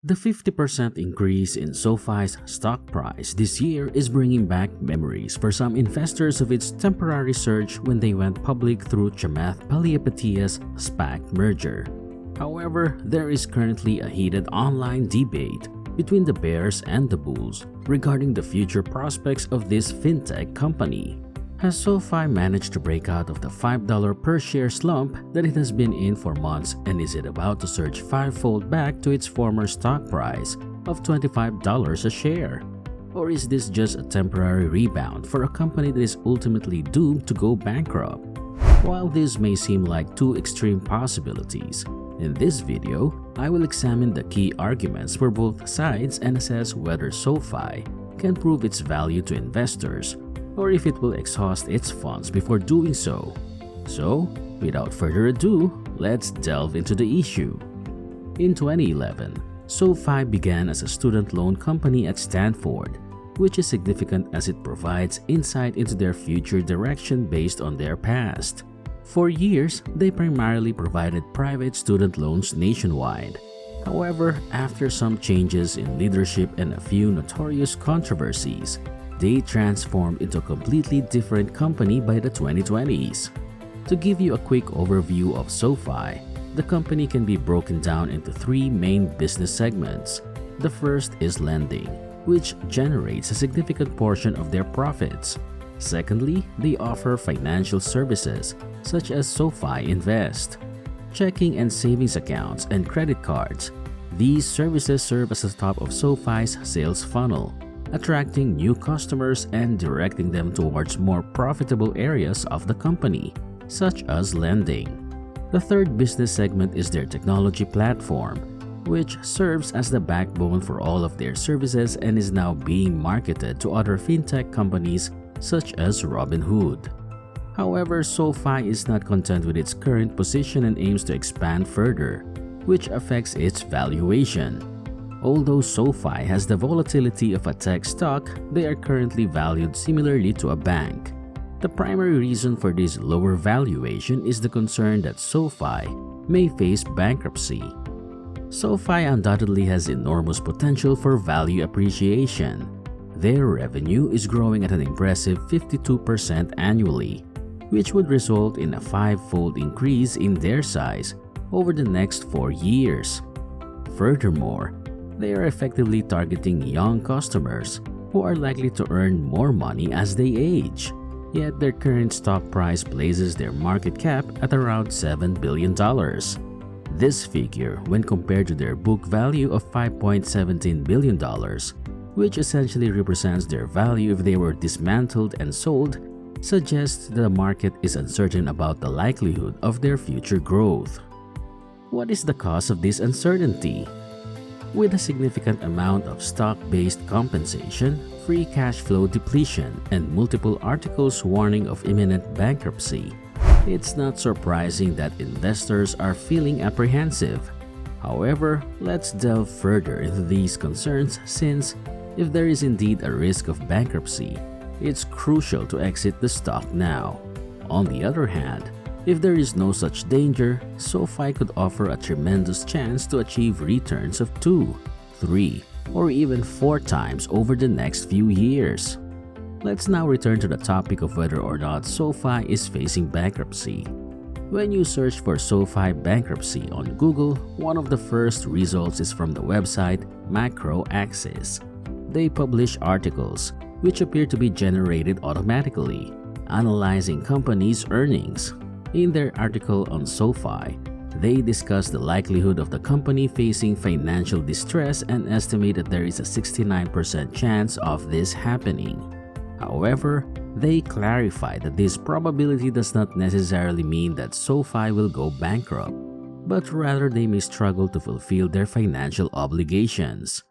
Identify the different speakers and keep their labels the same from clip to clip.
Speaker 1: The 50% increase in SoFi's stock price this year is bringing back memories for some investors of its temporary surge when they went public through Chamath Palihapitiya's SPAC merger. However, there is currently a heated online debate between the bears and the bulls regarding the future prospects of this fintech company. Has SoFi managed to break out of the $5 per share slump that it has been in for months, and is it about to surge fivefold back to its former stock price of $25 a share? Or is this just a temporary rebound for a company that is ultimately doomed to go bankrupt? While these may seem like two extreme possibilities, in this video, I will examine the key arguments for both sides and assess whether SoFi can prove its value to investors, or if it will exhaust its funds before doing so. So, without further ado, let's delve into the issue. In 2011, SoFi began as a student loan company at Stanford, which is significant as it provides insight into their future direction based on their past. For years, they primarily provided private student loans nationwide. However, after some changes in leadership and a few notorious controversies, they transformed into a completely different company by the 2020s. To give you a quick overview of SoFi, the company can be broken down into three main business segments. The first is lending, which generates a significant portion of their profits. Secondly, they offer financial services such as SoFi Invest, checking and savings accounts, and credit cards. These services serve as the top of SoFi's sales funnel, attracting new customers and directing them towards more profitable areas of the company, such as lending. The third business segment is their technology platform, which serves as the backbone for all of their services and is now being marketed to other fintech companies such as Robinhood. However, SoFi is not content with its current position and aims to expand further, which affects its valuation. Although SoFi has the volatility of a tech stock, they are currently valued similarly to a bank. The primary reason for this lower valuation is the concern that SoFi may face bankruptcy. SoFi undoubtedly has enormous potential for value appreciation. Their revenue is growing at an impressive 52% annually, which would result in a five-fold increase in their size over the next 4 years. Furthermore, they are effectively targeting young customers who are likely to earn more money as they age. Yet their current stock price places their market cap at around $7 billion. This figure, when compared to their book value of $5.17 billion, which essentially represents their value if they were dismantled and sold, suggests that the market is uncertain about the likelihood of their future growth. What is the cause of this uncertainty? With a significant amount of stock-based compensation, free cash flow depletion, and multiple articles warning of imminent bankruptcy, it's not surprising that investors are feeling apprehensive. However, let's delve further into these concerns, since if there is indeed a risk of bankruptcy, it's crucial to exit the stock now. On the other hand, if there is no such danger, SoFi could offer a tremendous chance to achieve returns of 2, 3, or even 4 times over the next few years. Let's now return to the topic of whether or not SoFi is facing bankruptcy. When you search for SoFi bankruptcy on Google, one of the first results is from the website Macro Axis. They publish articles which appear to be generated automatically, analyzing companies' earnings. In their article on SoFi, they discuss the likelihood of the company facing financial distress and estimate that there is a 69% chance of this happening. However, they clarify that this probability does not necessarily mean that SoFi will go bankrupt, but rather they may struggle to fulfill their financial obligations.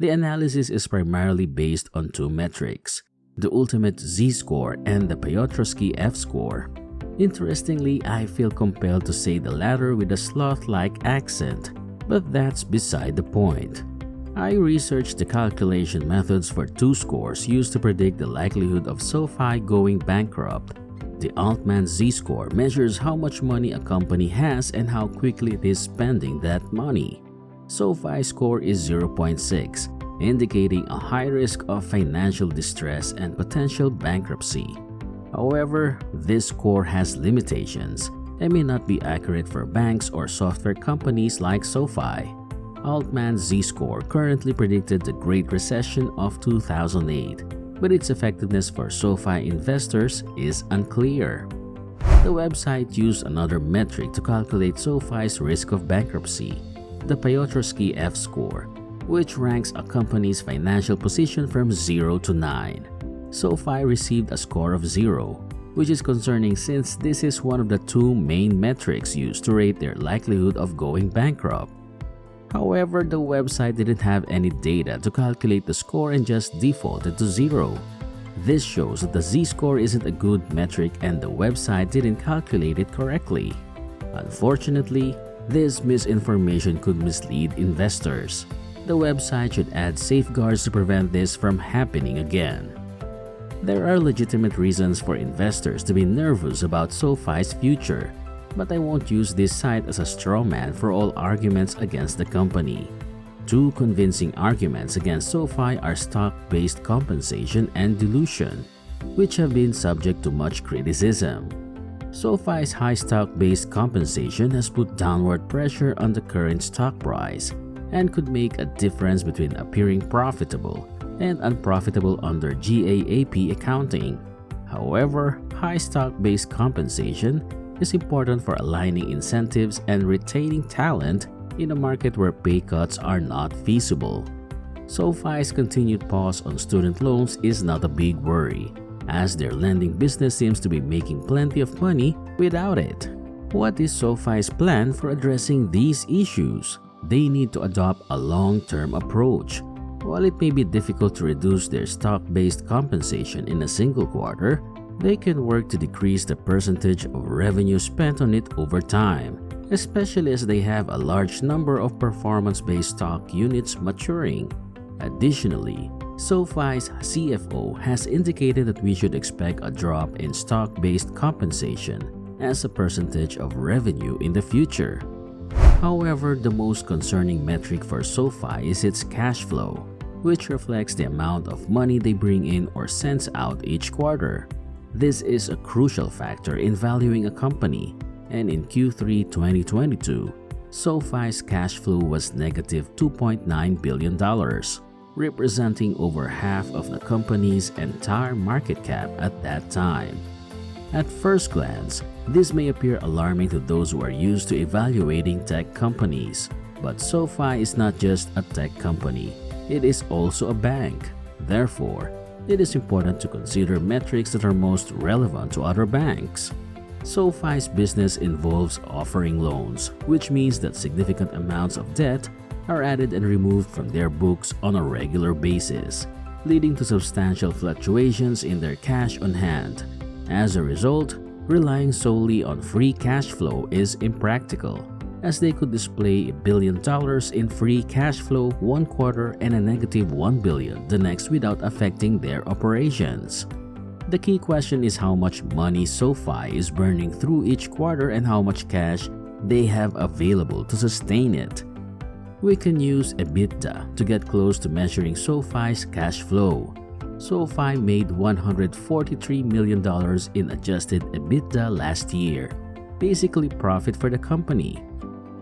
Speaker 1: The analysis is primarily based on 2 metrics, the Altmans Z Score and the Piotroski F score. Interestingly, I feel compelled to say the latter with a sloth-like accent, but that's beside the point. I researched the calculation methods for 2 scores used to predict the likelihood of SoFi going bankrupt. The Altmans Z Score measures how much money a company has and how quickly it is spending that money. SoFi score is 0.6, indicating a high risk of financial distress and potential bankruptcy. However, this score has limitations and may not be accurate for banks or software companies like SoFi. Altmans Z Score currently predicted the Great Recession of 2008, but its effectiveness for SoFi investors is unclear. The website used another metric to calculate SoFi's risk of bankruptcy, the Piotroski F score, which ranks a company's financial position from 0 to 9. SoFi received a score of 0, which is concerning since this is one of the two main metrics used to rate their likelihood of going bankrupt. However, the website didn't have any data to calculate the score and just defaulted to 0. This shows that the Z-score isn't a good metric and the website didn't calculate it correctly. Unfortunately, this misinformation could mislead investors. The website should add safeguards to prevent this from happening again. There are legitimate reasons for investors to be nervous about SoFi's future, but I won't use this site as a straw man for all arguments against the company. Two convincing arguments against SoFi are stock-based compensation and dilution, which have been subject to much criticism. SoFi's high stock-based compensation has put downward pressure on the current stock price and could make a difference between appearing profitable and unprofitable under GAAP accounting. However, high stock-based compensation is important for aligning incentives and retaining talent in a market where pay cuts are not feasible. SoFi's continued pause on student loans is not a big worry, as their lending business seems to be making plenty of money without it. What is SoFi's plan for addressing these issues? They need to adopt a long-term approach. While it may be difficult to reduce their stock-based compensation in a single quarter, they can work to decrease the percentage of revenue spent on it over time, especially as they have a large number of performance-based stock units maturing. Additionally, SoFi's CFO has indicated that we should expect a drop in stock-based compensation as a percentage of revenue in the future. However, the most concerning metric for SoFi is its cash flow, which reflects the amount of money they bring in or sends out each quarter. This is a crucial factor in valuing a company, and in Q3 2022, SoFi's cash flow was negative $2.9 billion, representing over half of the company's entire market cap at that time. At first glance, this may appear alarming to those who are used to evaluating tech companies, but SoFi is not just a tech company, it is also a bank. Therefore, it is important to consider metrics that are most relevant to other banks. SoFi's business involves offering loans, which means that significant amounts of debt are added and removed from their books on a regular basis, leading to substantial fluctuations in their cash on hand. As a result, relying solely on free cash flow is impractical, as they could display $1 billion in free cash flow one quarter and a negative $1 billion the next without affecting their operations. The key question is how much money SoFi is burning through each quarter and how much cash they have available to sustain it. We can use Ebitda to get close to measuring SoFi's cash flow. SoFi made $143 million in adjusted Ebitda last year, basically profit for the company.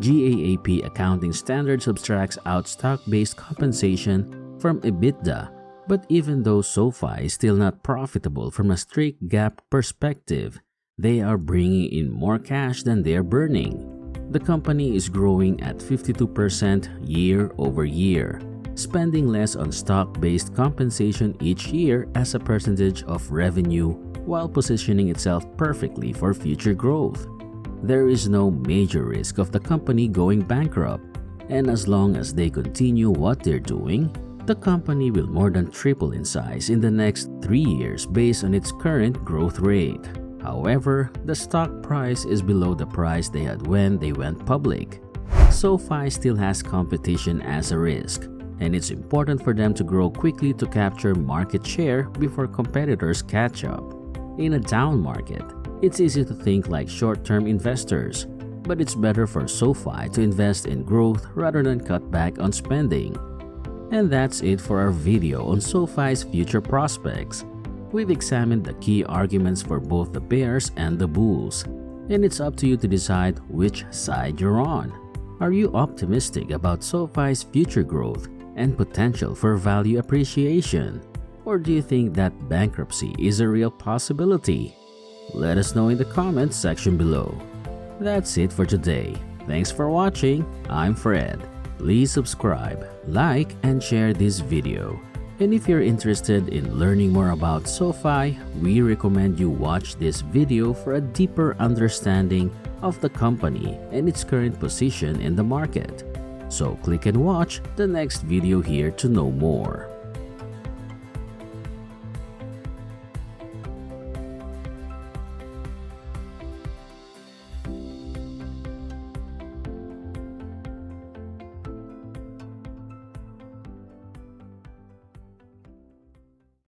Speaker 1: GAAP accounting standard subtracts out stock-based compensation from Ebitda, but even though SoFi is still not profitable from a strict GAAP perspective, they are bringing in more cash than they are burning. The company is growing at 52% year over year, spending less on stock-based compensation each year as a percentage of revenue while positioning itself perfectly for future growth. There is no major risk of the company going bankrupt, and as long as they continue what they're doing, the company will more than triple in size in the next 3 years based on its current growth rate. However, the stock price is below the price they had when they went public. SoFi still has competition as a risk, and it's important for them to grow quickly to capture market share before competitors catch up. In a down market, it's easy to think like short-term investors, but it's better for SoFi to invest in growth rather than cut back on spending. And that's it for our video on SoFi's future prospects. We've examined the key arguments for both the bears and the bulls, and it's up to you to decide which side you're on. Are you optimistic about SoFi's future growth and potential for value appreciation? Or do you think that bankruptcy is a real possibility? Let us know in the comments section below. That's it for today. Thanks for watching. I'm Fred. Please subscribe, like, and share this video. And if you're interested in learning more about SoFi, we recommend you watch this video for a deeper understanding of the company and its current position in the market. So click and watch the next video here to know more.